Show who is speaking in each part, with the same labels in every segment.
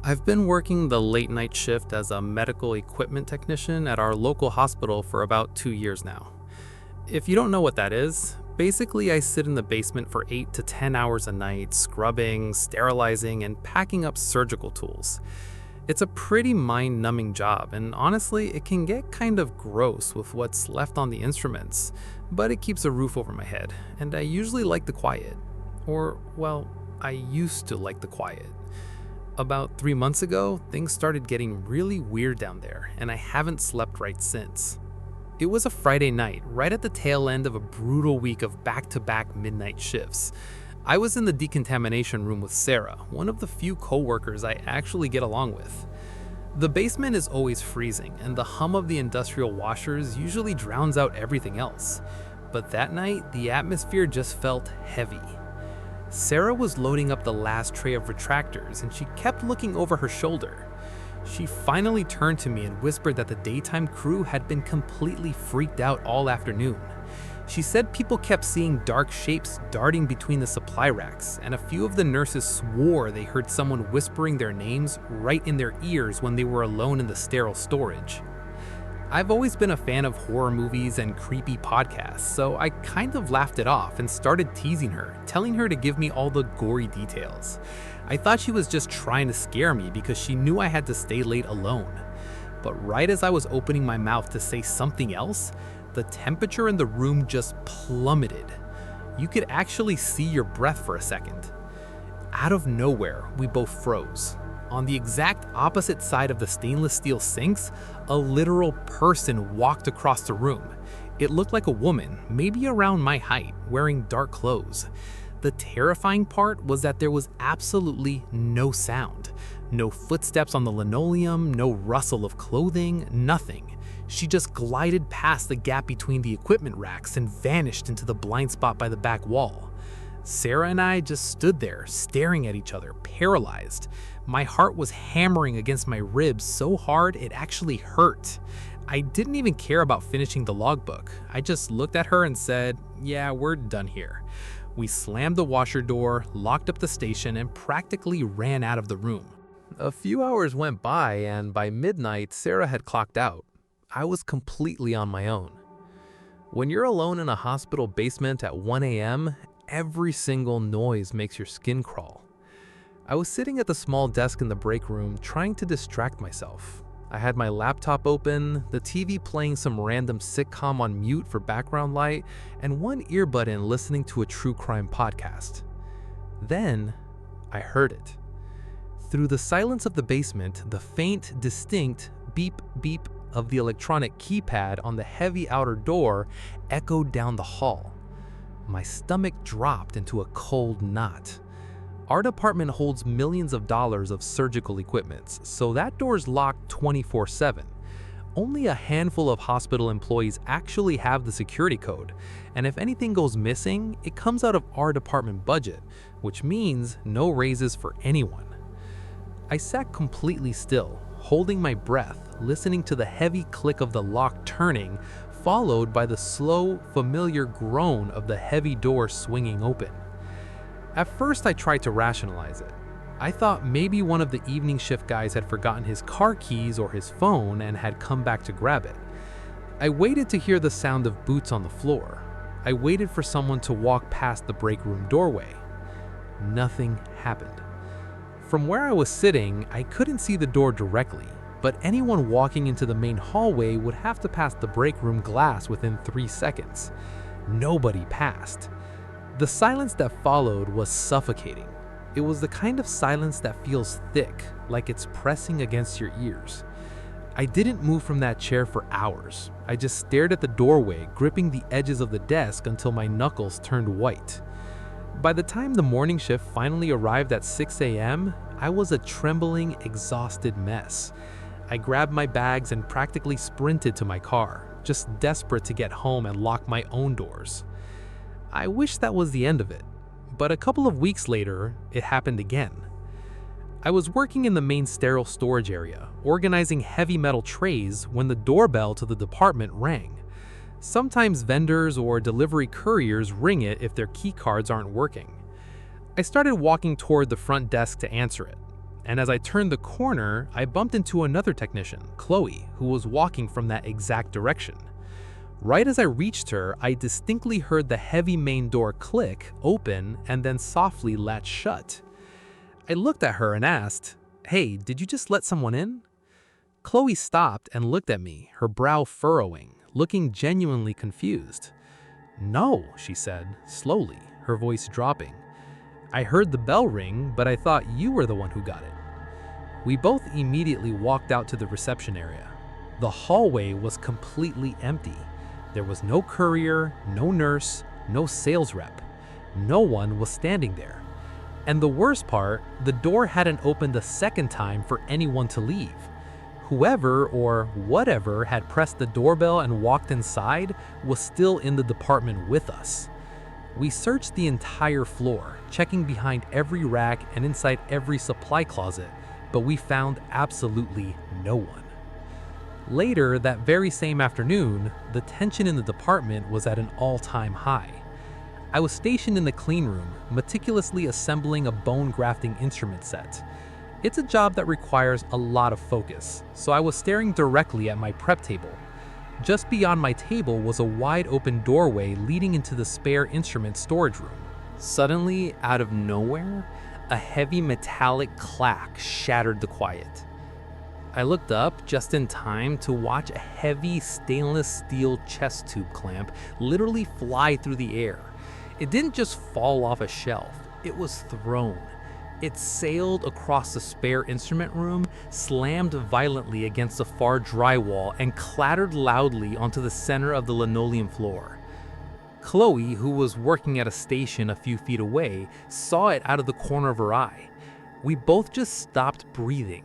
Speaker 1: I've been working the late night shift as a medical equipment technician at our local hospital for about 2 years now. If you don't know what that is, basically I sit in the basement for 8 to 10 hours a night, scrubbing, sterilizing, and packing up surgical tools. It's a pretty mind-numbing job, and honestly, it can get kind of gross with what's left on the instruments, but it keeps a roof over my head, and I usually like the quiet. Or, well, I used to like the quiet. About 3 months ago, things started getting really weird down there, and I haven't slept right since. It was a Friday night, right at the tail end of a brutal week of back-to-back midnight shifts. I was in the decontamination room with Sarah, one of the few coworkers I actually get along with. The basement is always freezing, and the hum of the industrial washers usually drowns out everything else. But that night, the atmosphere just felt heavy. Sarah was loading up the last tray of retractors, and she kept looking over her shoulder. She finally turned to me and whispered that the daytime crew had been completely freaked out all afternoon. She said people kept seeing dark shapes darting between the supply racks, and a few of the nurses swore they heard someone whispering their names right in their ears when they were alone in the sterile storage. I've always been a fan of horror movies and creepy podcasts, so I kind of laughed it off and started teasing her, telling her to give me all the gory details. I thought she was just trying to scare me because she knew I had to stay late alone. But right as I was opening my mouth to say something else, the temperature in the room just plummeted. You could actually see your breath for a second. Out of nowhere, we both froze. On the exact opposite side of the stainless steel sinks, a literal person walked across the room. It looked like a woman, maybe around my height, wearing dark clothes. The terrifying part was that there was absolutely no sound. No footsteps on the linoleum, no rustle of clothing, nothing. She just glided past the gap between the equipment racks and vanished into the blind spot by the back wall. Sarah and I just stood there, staring at each other, paralyzed. My heart was hammering against my ribs so hard it actually hurt. I didn't even care about finishing the logbook. I just looked at her and said, "Yeah, we're done here." We slammed the washer door, locked up the station, and practically ran out of the room. A few hours went by, and by midnight, Sarah had clocked out. I was completely on my own. When you're alone in a hospital basement at 1 a.m., every single noise makes your skin crawl. I was sitting at the small desk in the break room trying to distract myself. I had my laptop open, the TV playing some random sitcom on mute for background light, and one earbud in listening to a true crime podcast. Then, I heard it. Through the silence of the basement, the faint, distinct beep beep of the electronic keypad on the heavy outer door echoed down the hall. My stomach dropped into a cold knot. Our department holds millions of dollars of surgical equipment, so that door's locked 24/7. Only a handful of hospital employees actually have the security code, and if anything goes missing, it comes out of our department budget, which means no raises for anyone. I sat completely still, holding my breath, listening to the heavy click of the lock turning, followed by the slow, familiar groan of the heavy door swinging open. At first, I tried to rationalize it. I thought maybe one of the evening shift guys had forgotten his car keys or his phone and had come back to grab it. I waited to hear the sound of boots on the floor. I waited for someone to walk past the break room doorway. Nothing happened. From where I was sitting, I couldn't see the door directly, but anyone walking into the main hallway would have to pass the break room glass within 3 seconds. Nobody passed. The silence that followed was suffocating. It was the kind of silence that feels thick, like it's pressing against your ears. I didn't move from that chair for hours. I just stared at the doorway, gripping the edges of the desk until my knuckles turned white. By the time the morning shift finally arrived at 6 a.m., I was a trembling, exhausted mess. I grabbed my bags and practically sprinted to my car, just desperate to get home and lock my own doors. I wish that was the end of it, but a couple of weeks later, it happened again. I was working in the main sterile storage area, organizing heavy metal trays when the doorbell to the department rang. Sometimes vendors or delivery couriers ring it if their key cards aren't working. I started walking toward the front desk to answer it. and as I turned the corner, I bumped into another technician, Chloe, who was walking from that exact direction. Right as I reached her, I distinctly heard the heavy main door click, open, and then softly latch shut. I looked at her and asked, "Hey, did you just let someone in?" Chloe stopped and looked at me, her brow furrowing, looking genuinely confused. "No," she said, slowly, her voice dropping. "I heard the bell ring, but I thought you were the one who got it." We both immediately walked out to the reception area. The hallway was completely empty. There was no courier, no nurse, no sales rep. No one was standing there. And the worst part, the door hadn't opened a second time for anyone to leave. Whoever or whatever had pressed the doorbell and walked inside was still in the department with us. We searched the entire floor, checking behind every rack and inside every supply closet, but we found absolutely no one. Later, that very same afternoon, the tension in the department was at an all-time high. I was stationed in the clean room, meticulously assembling a bone grafting instrument set. It's a job that requires a lot of focus, so I was staring directly at my prep table. Just beyond my table was a wide-open doorway leading into the spare instrument storage room. Suddenly, out of nowhere, a heavy metallic clack shattered the quiet. I looked up just in time to watch a heavy stainless steel chest tube clamp literally fly through the air. It didn't just fall off a shelf, it was thrown. It sailed across the spare instrument room, slammed violently against the far drywall, and clattered loudly onto the center of the linoleum floor. Chloe, who was working at a station a few feet away, saw it out of the corner of her eye. We both just stopped breathing.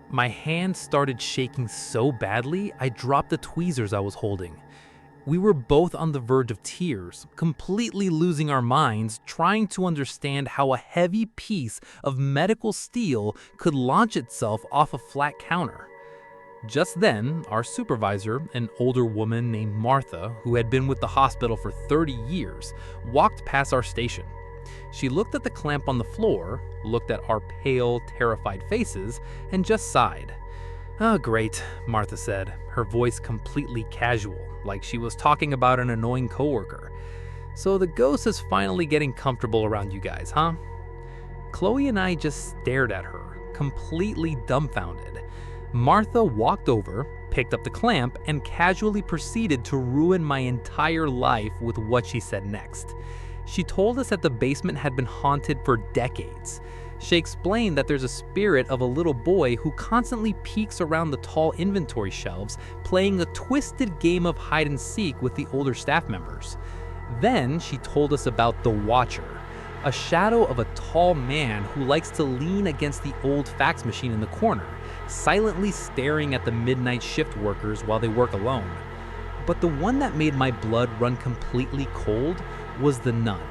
Speaker 1: My hand started shaking so badly, I dropped the tweezers I was holding. We were both on the verge of tears, completely losing our minds, trying to understand how a heavy piece of medical steel could launch itself off a flat counter. Just then, our supervisor, an older woman named Martha, who had been with the hospital for 30 years, walked past our station. She looked at the clamp on the floor, looked at our pale, terrified faces, and just sighed. "Oh, great," Martha said, her voice completely casual, like she was talking about an annoying coworker. "So the ghost is finally getting comfortable around you guys, huh?" Chloe and I just stared at her, completely dumbfounded. Martha walked over, picked up the clamp, and casually proceeded to ruin my entire life with what she said next. She told us that the basement had been haunted for decades. She explained that there's a spirit of a little boy who constantly peeks around the tall inventory shelves, playing a twisted game of hide and seek with the older staff members. Then she told us about the Watcher, a shadow of a tall man who likes to lean against the old fax machine in the corner, silently staring at the midnight shift workers while they work alone. But the one that made my blood run completely cold was the nun.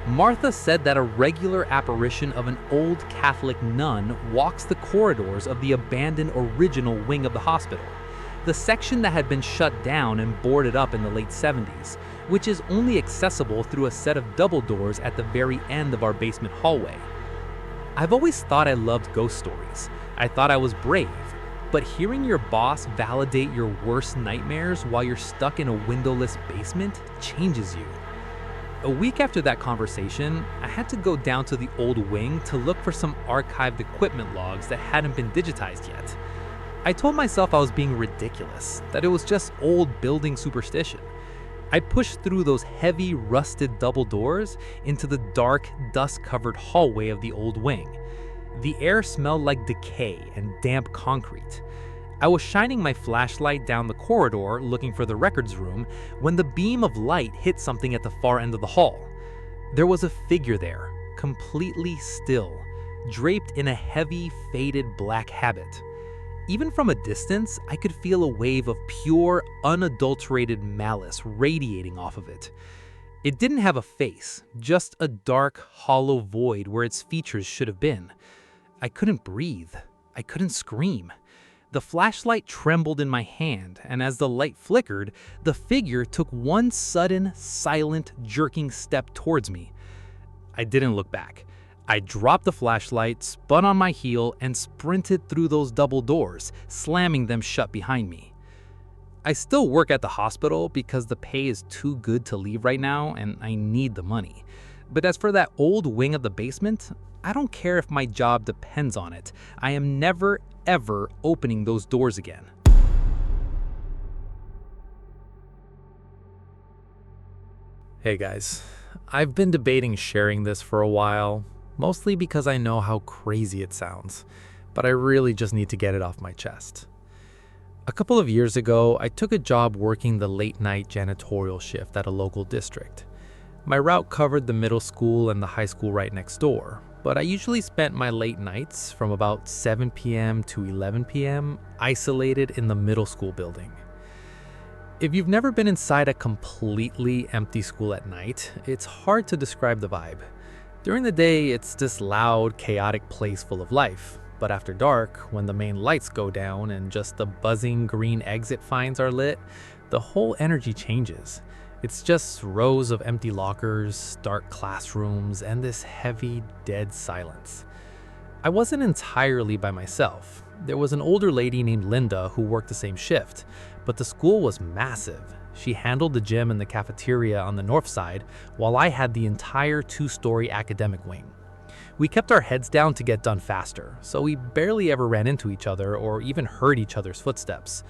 Speaker 1: Martha said that a regular apparition of an old Catholic nun walks the corridors of the abandoned original wing of the hospital, the section that had been shut down and boarded up in the late 70s, which is only accessible through a set of double doors at the very end of our basement hallway. I've always thought I loved ghost stories. I thought I was brave, but hearing your boss validate your worst nightmares while you're stuck in a windowless basement changes you. A week after that conversation, I had to go down to the old wing to look for some archived equipment logs that hadn't been digitized yet. I told myself I was being ridiculous, that it was just old building superstition. I pushed through those heavy, rusted double doors into the dark, dust-covered hallway of the old wing. The air smelled like decay and damp concrete. I was shining my flashlight down the corridor looking for the records room when the beam of light hit something at the far end of the hall. There was a figure there, completely still, draped in a heavy, faded black habit. Even from a distance, I could feel a wave of pure, unadulterated malice radiating off of it. It didn't have a face, just a dark, hollow void where its features should have been. I couldn't breathe. I couldn't scream. The flashlight trembled in my hand, and as the light flickered, the figure took one sudden, silent, jerking step towards me. I didn't look back.
Speaker 2: I dropped the flashlight, spun on my heel, and sprinted through those double doors, slamming them shut behind me. I still work at the hospital because the pay is too good to leave right now and I need the money. But as for that old wing of the basement, I don't care if my job depends on it. I am never, ever opening those doors again.
Speaker 1: Hey guys, I've been debating sharing this for a while, mostly because I know how crazy it sounds, but I really just need to get it off my chest. A couple of years ago, I took a job working the late night janitorial shift at a local district. My route covered the middle school and the high school right next door, but I usually spent my late nights from about 7 p.m. to 11 p.m. isolated in the middle school building. If you've never been inside a completely empty school at night, it's hard to describe the vibe. During the day, it's this loud, chaotic place full of life. But after dark, when the main lights go down and just the buzzing green exit signs are lit, the whole energy changes. It's just rows of empty lockers, dark classrooms, and this heavy, dead silence. I wasn't entirely by myself. There was an older lady named Linda who worked the same shift, but the school was massive. She handled the gym and the cafeteria on the north side, while I had the entire 2-story academic wing. We kept our heads down to get done faster, so we barely ever ran into each other or even heard each other's footsteps.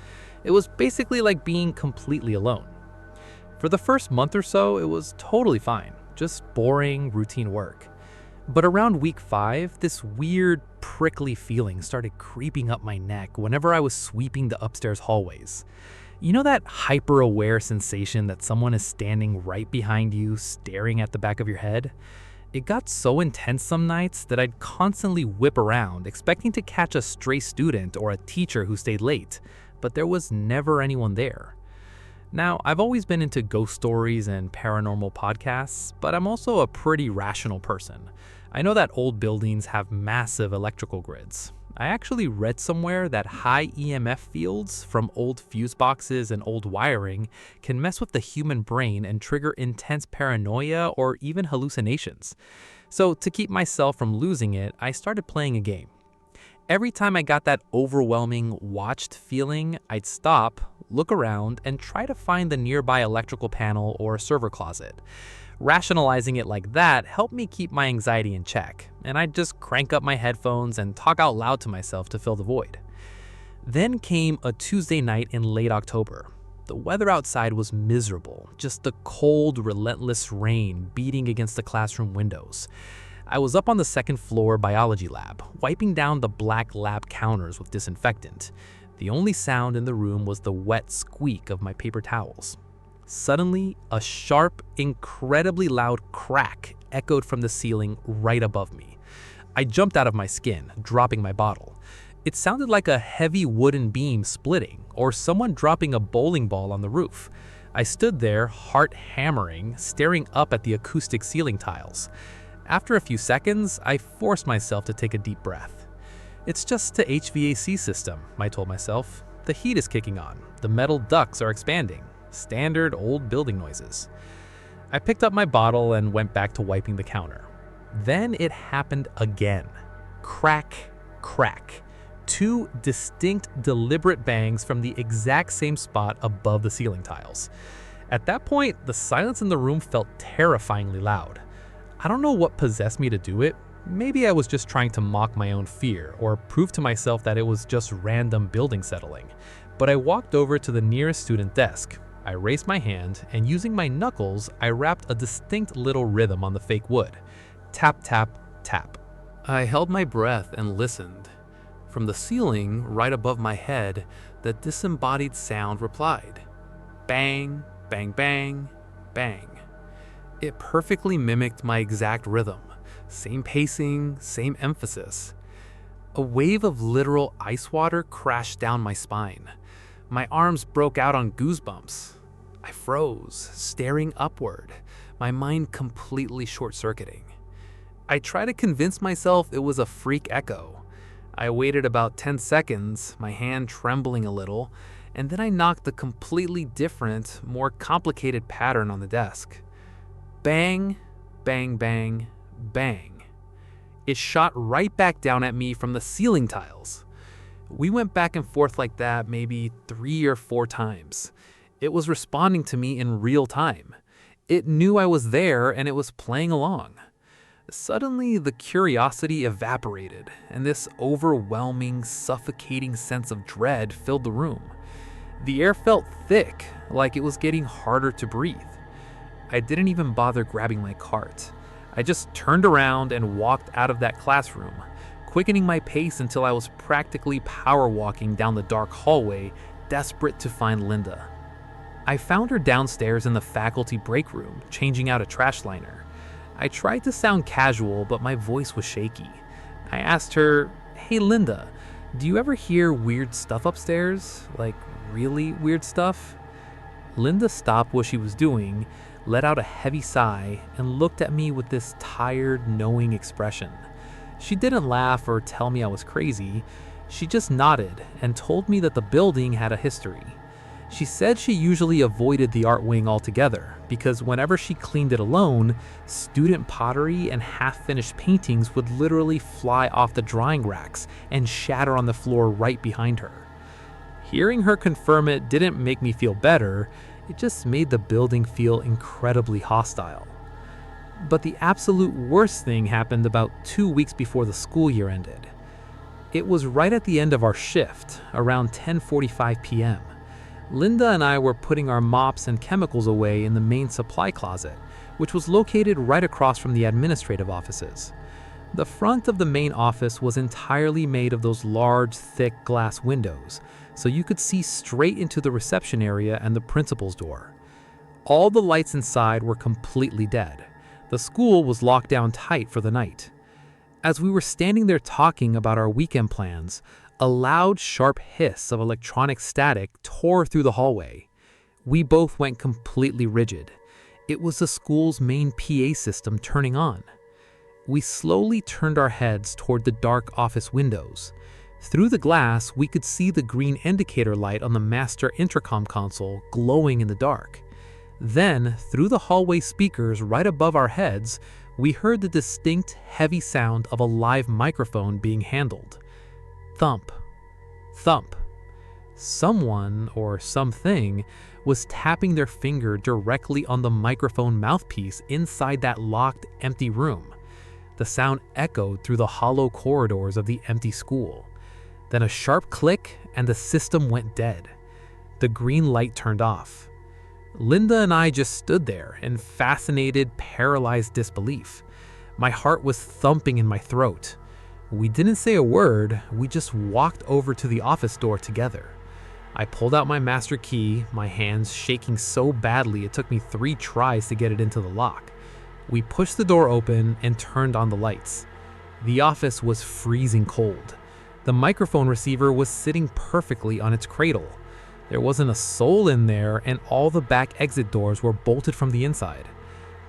Speaker 1: It was basically like being completely alone. For the first month or so, it was totally fine, just boring, routine work. But around week 5, this weird, prickly feeling started creeping up my neck whenever I was sweeping the upstairs hallways. You know that hyper-aware sensation that someone is standing right behind you, staring at the back of your head? It got so intense some nights that I'd constantly whip around, expecting to catch a stray student or a teacher who stayed late, but there was never anyone there. Now, I've always been into ghost stories and paranormal podcasts, but I'm also a pretty rational person. I know that old buildings have massive electrical grids. I actually read somewhere that high EMF fields from old fuse boxes and old wiring can mess with the human brain and trigger intense paranoia or even hallucinations. So to keep myself from losing it, I started playing a game. Every time I got that overwhelming watched feeling, I'd stop, look around, and try to find the nearby electrical panel or server closet. Rationalizing it like that helped me keep my anxiety in check, and I'd just crank up my headphones and talk out loud to myself to fill the void. Then came a Tuesday night in late October. The weather outside was miserable, just the cold, relentless rain beating against the classroom windows. I was up on the second floor biology lab, wiping down the black lab counters with disinfectant. The only sound in the room was the wet squeak of my paper towels. Suddenly, a sharp, incredibly loud crack echoed from the ceiling right above me. I jumped out of my skin, dropping my bottle. It sounded like a heavy wooden beam splitting, or someone dropping a bowling ball on the roof. I stood there, heart hammering, staring up at the acoustic ceiling tiles. After a few seconds, I forced myself to take a deep breath. It's just the HVAC system, I told myself. The heat is kicking on. The metal ducts are expanding. Standard old building noises. I picked up my bottle and went back to wiping the counter. Then it happened again. Crack, crack. 2 distinct, deliberate bangs from the exact same spot above the ceiling tiles. At that point, the silence in the room felt terrifyingly loud. I don't know what possessed me to do it. Maybe I was just trying to mock my own fear or prove to myself that it was just random building settling. But I walked over to the nearest student desk. I raised my hand, and using my knuckles, I rapped a distinct little rhythm on the fake wood. Tap, tap, tap. I held my breath and listened. From the ceiling, right above my head, the disembodied sound replied. Bang, bang, bang, bang. It perfectly mimicked my exact rhythm. Same pacing, same emphasis. A wave of literal ice water crashed down my spine. My arms broke out on goosebumps. I froze, staring upward, my mind completely short-circuiting. I tried to convince myself it was a freak echo. I waited about 10 seconds, my hand trembling a little, and then I knocked a completely different, more complicated pattern on the desk. Bang, bang, bang, bang.
Speaker 2: it shot right back down at me from the ceiling tiles. We went back and forth like that maybe 3 or 4 times. It was responding to me in real time. It knew I was there and it was playing along. Suddenly, the curiosity evaporated, and this overwhelming, suffocating sense of dread filled the room. The air felt thick, like it was getting harder to breathe. I didn't even bother grabbing my cart. I just turned around and walked out of that classroom, quickening my pace until I was practically power walking down the dark hallway, desperate to find Linda. I found her downstairs in the faculty break room, changing out a trash liner. I tried to sound casual, but my voice was shaky. I asked her, "Hey Linda, do you ever hear weird stuff upstairs? Like really weird stuff?" Linda stopped what she was doing, let out a heavy sigh, and looked at me with this tired, knowing expression. She didn't laugh or tell me I was crazy. She just nodded and told me that the building had a history. She said she usually avoided the art wing altogether because whenever she cleaned it alone, student pottery and half-finished paintings would literally fly off the drying racks and shatter on the floor right behind her. Hearing her confirm it didn't make me feel better, it just made the building feel incredibly hostile. But the absolute worst thing happened about 2 weeks before the school year ended. It was right at the end of our shift, around 10:45 p.m. Linda and I were putting our mops and chemicals away in the main supply closet, which was located right across from the administrative offices. The front of the main office was entirely made of those large, thick glass windows, so you could see straight into the reception area and the principal's door. All the lights inside were completely dead. The school was locked down tight for the night. As we were standing there talking about our weekend plans, a loud, sharp hiss of electronic static tore through the hallway. We both went completely rigid. It was the school's main PA system turning on. We slowly turned our heads toward the dark office windows. Through the glass, we could see the green indicator light on the master intercom console glowing in the dark. Then, through the hallway speakers right above our heads, we heard the distinct, heavy sound of a live microphone being handled. Thump. Thump. Someone, or something, was tapping their finger directly on the microphone mouthpiece inside that locked, empty room. The sound echoed through the hollow corridors of the empty school. Then a sharp click and the system went dead. The green light turned off. Linda and I just stood there in fascinated, paralyzed disbelief. My heart was thumping in my throat. We didn't say a word, we just walked over to the office door together. I pulled out my master key, my hands shaking so badly it took me 3 tries to get it into the lock. We pushed the door open and turned on the lights. The office was freezing cold. The microphone receiver was sitting perfectly on its cradle. There wasn't a soul in there, and all the back exit doors were bolted from the inside.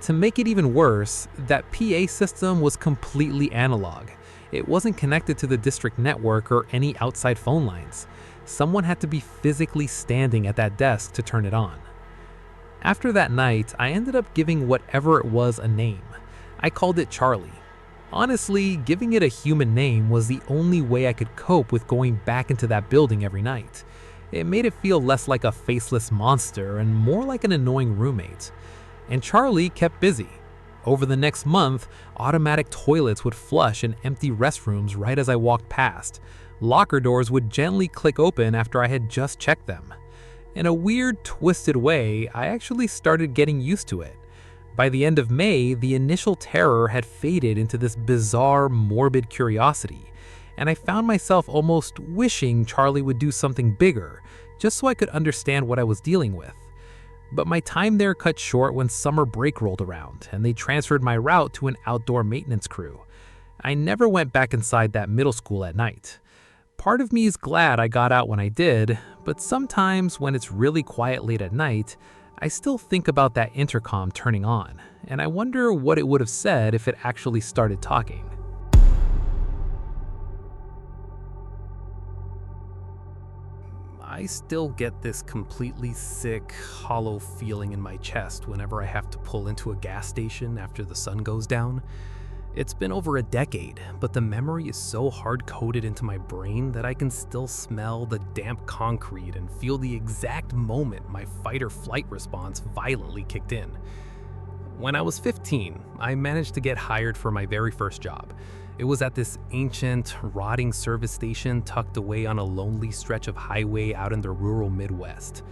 Speaker 2: To make it even worse, that PA system was completely analog. It wasn't connected to the district network or any outside phone lines. Someone had to be physically standing at that desk to turn it on. After that night, I ended up giving whatever it was a name. I called it Charlie. Honestly, giving it a human name was the only way I could cope with going back into that building every night. It made it feel less like a faceless monster and more like an annoying roommate. And Charlie kept busy. Over the next month, automatic toilets would flush in empty restrooms right as I walked past. Locker doors would gently click open after I had just checked them. In a weird, twisted way, I actually started getting used to it. By the end of May, the initial terror had faded into this bizarre, morbid curiosity, and I found myself almost wishing Charlie would do something bigger, just so I could understand what I was dealing with. But my time there cut short when summer break rolled around, and they transferred my route to an outdoor maintenance crew. I never went back inside that middle school at night. Part of me is glad I got out when I did, but sometimes when it's really quiet late at night, I still think about that intercom turning on, and I wonder what it would have said if it actually started talking. I still get this completely sick, hollow feeling in my chest whenever I have to pull into a gas station after the sun goes down.
Speaker 1: It's been over a decade, but the memory is so hard-coded into my brain that I can still smell the damp concrete and feel the exact moment my fight or flight response violently kicked in. When I was 15, I managed to get hired for my very first job. It was at this ancient, rotting service station tucked away on a lonely stretch of highway out in the rural Midwest.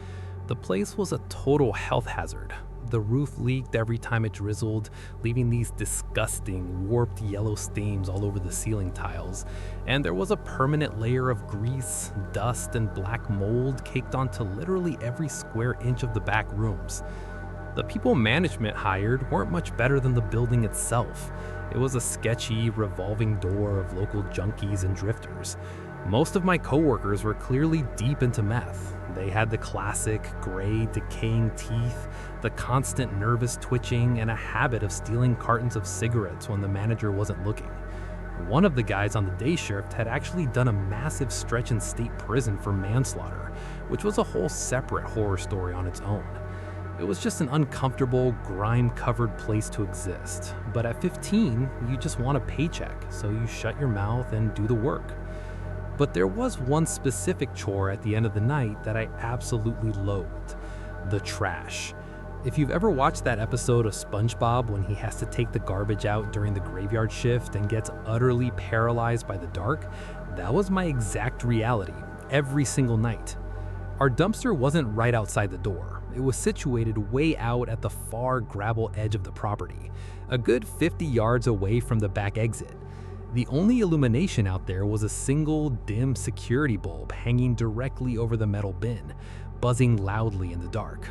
Speaker 1: The place was a total health hazard. The roof leaked every time it drizzled, leaving these disgusting, warped yellow stains all over the ceiling tiles, and there was a permanent layer of grease, dust, and black mold caked onto literally every square inch of the back rooms. The people management hired weren't much better than the building itself. It was a sketchy, revolving door of local junkies and drifters. Most of my coworkers were clearly deep into meth. They had the classic, gray, decaying teeth, the constant nervous twitching, and a habit of stealing cartons of cigarettes when the manager wasn't looking. One of the guys on the day shift had actually done a massive stretch in state prison for manslaughter, which was a whole separate horror story on its own. It was just an uncomfortable, grime-covered place to exist. But at 15, you just want a paycheck, so you shut your mouth and do the work. But there was one specific chore at the end of the night that I absolutely loathed: the trash. If you've ever watched that episode of SpongeBob when he has to take the garbage out during the graveyard shift and gets utterly paralyzed by the dark, that was my exact reality every single night. Our dumpster wasn't right outside the door. It was situated way out at the far gravel edge of the property, a good 50 yards away from the back exit. The only illumination out there was a single dim security bulb hanging directly over the metal bin, buzzing loudly in the dark.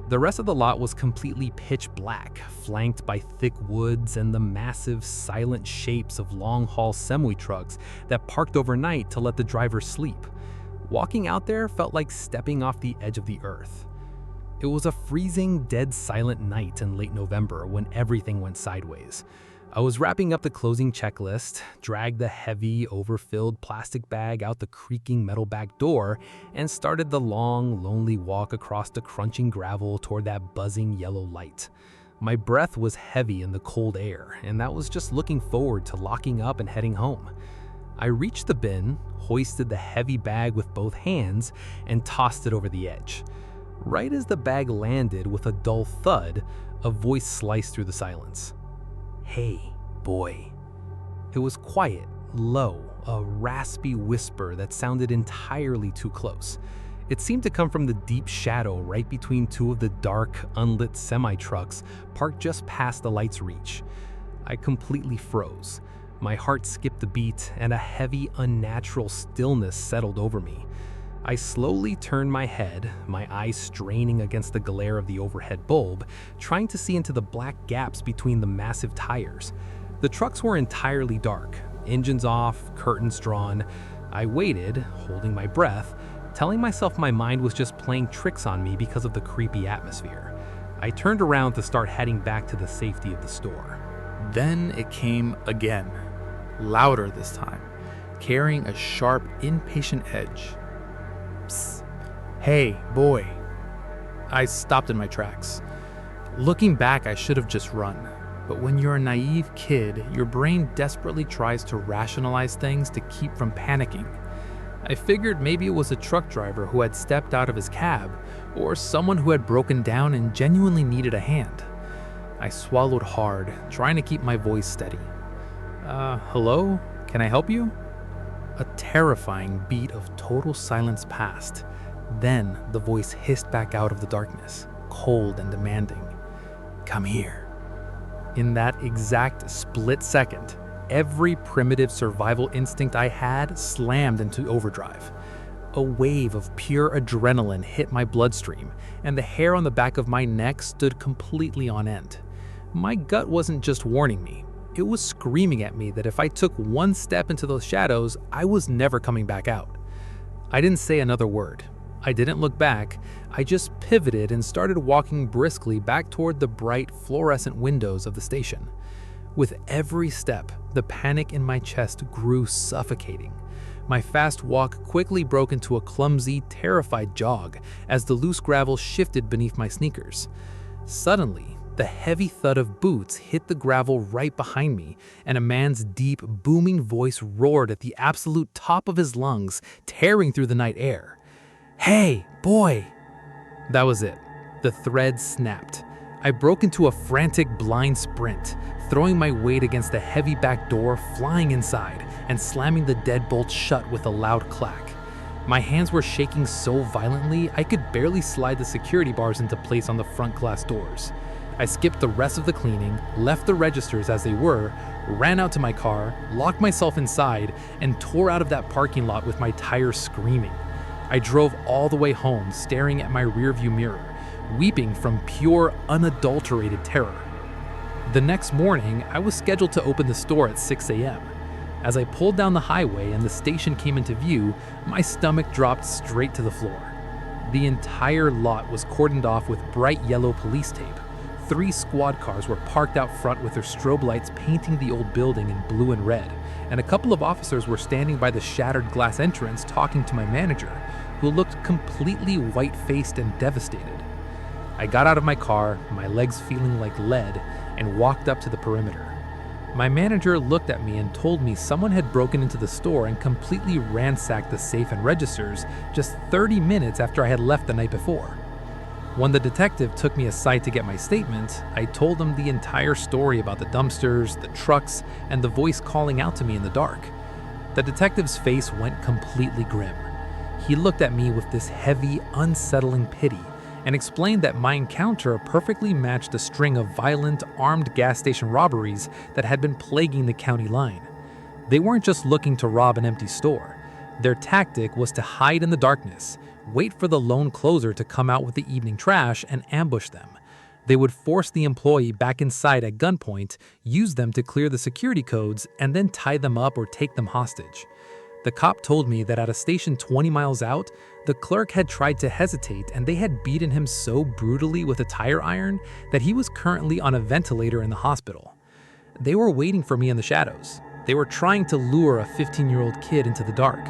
Speaker 1: The rest of the lot was completely pitch black, flanked by thick woods and the massive, silent shapes of long-haul semi-trucks that parked overnight to let the drivers sleep. Walking out there felt like stepping off the edge of the earth. It was a freezing, dead silent night in late November when everything went sideways. I was wrapping up the closing checklist, dragged the heavy, overfilled plastic bag out the creaking metal back door, and started the long, lonely walk across the crunching gravel toward that buzzing yellow light. My breath was heavy in the cold air, and that was just looking forward to locking up and heading home. I reached the bin, hoisted the heavy bag with both hands, and tossed it over the edge. Right as the bag landed with a dull thud, a voice sliced through the silence. "Hey, boy." It was quiet, low, a raspy whisper that sounded entirely too close. It seemed to come from the deep shadow right between two of the dark, unlit semi-trucks parked just past the light's reach. I completely froze. My heart skipped a beat, and a heavy, unnatural stillness settled over me. I slowly turned my head, my eyes straining against the glare of the overhead bulb, trying to see into the black gaps between the massive tires. The trucks were entirely dark, engines off, curtains drawn. I waited, holding my breath, telling myself my mind was just playing tricks on me because of the creepy atmosphere. I turned around to start heading back to the safety of the store.
Speaker 3: Then it came again, louder this time, carrying a sharp, impatient edge. Psst. Hey, boy. I stopped in my tracks. Looking back, I should have just run. But when you're a naive kid, your brain desperately tries to rationalize things to keep from panicking. I figured maybe it was a truck driver who had stepped out of his cab, or someone who had broken down and genuinely needed a hand. I swallowed hard, trying to keep my voice steady. Hello? Can I help you? A terrifying beat of total silence passed. Then the voice hissed back out of the darkness, cold and demanding. Come here. In that exact split second, every primitive survival instinct I had slammed into overdrive. A wave of pure adrenaline hit my bloodstream, and the hair on the back of my neck stood completely on end. My gut wasn't just warning me. It was screaming at me that if I took one step into those shadows, I was never coming back out. I didn't say another word. I didn't look back. I just pivoted and started walking briskly back toward the bright fluorescent windows of the station. With every step, the panic in my chest grew suffocating. My fast walk quickly broke into a clumsy, terrified jog as the loose gravel shifted beneath my sneakers. Suddenly,
Speaker 2: The heavy thud of boots hit the gravel right behind me, and a man's deep, booming voice roared at the absolute top of his lungs, tearing through the night air. "Hey, boy!" That was it. The thread snapped. I broke into a frantic blind sprint, throwing my weight against the heavy back door, flying inside, and slamming the deadbolt shut with a loud clack. My hands were shaking so violently I could barely slide the security bars into place on the front glass doors. I skipped the rest of the cleaning, left the registers as they were, ran out to my car, locked myself inside, and tore out of that parking lot with my tires screaming. I drove all the way home, staring at my rearview mirror, weeping from pure, unadulterated terror. The next morning, I was scheduled to open the store at 6 a.m. As I pulled down the highway and the station came into view, my stomach dropped straight to the floor. The entire lot was cordoned off with bright yellow police tape. 3 squad cars were parked out front with their strobe lights painting the old building in blue and red, and a couple of officers were standing by the shattered glass entrance talking to my manager, who looked completely white-faced and devastated. I got out of my car, my legs feeling like lead, and walked up to the perimeter. My manager looked at me and told me someone had broken into the store and completely ransacked the safe and registers just 30 minutes after I had left the night before. When the detective took me aside to get my statement, I told him the entire story about the dumpsters, the trucks, and the voice calling out to me in the dark. The detective's face went completely grim. He looked at me with this heavy, unsettling pity and explained that my encounter perfectly matched a string of violent, armed gas station robberies that had been plaguing the county line. They weren't just looking to rob an empty store. Their tactic was to hide in the darkness, wait for the lone closer to come out with the evening trash, and ambush them. They would force the employee back inside at gunpoint, use them to clear the security codes, and then tie them up or take them hostage. The cop told me that at a station 20 miles out, the clerk had tried to hesitate and they had beaten him so brutally with a tire iron that he was currently on a ventilator in the hospital. They were waiting for me in the shadows. They were trying to lure a 15-year-old kid into the dark,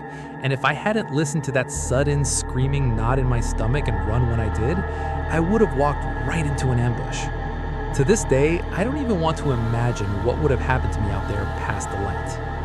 Speaker 2: and if I hadn't listened to that sudden screaming knot in my stomach and run when I did, I would have walked right into an ambush. To this day, I don't even want to imagine what would have happened to me out there past the light.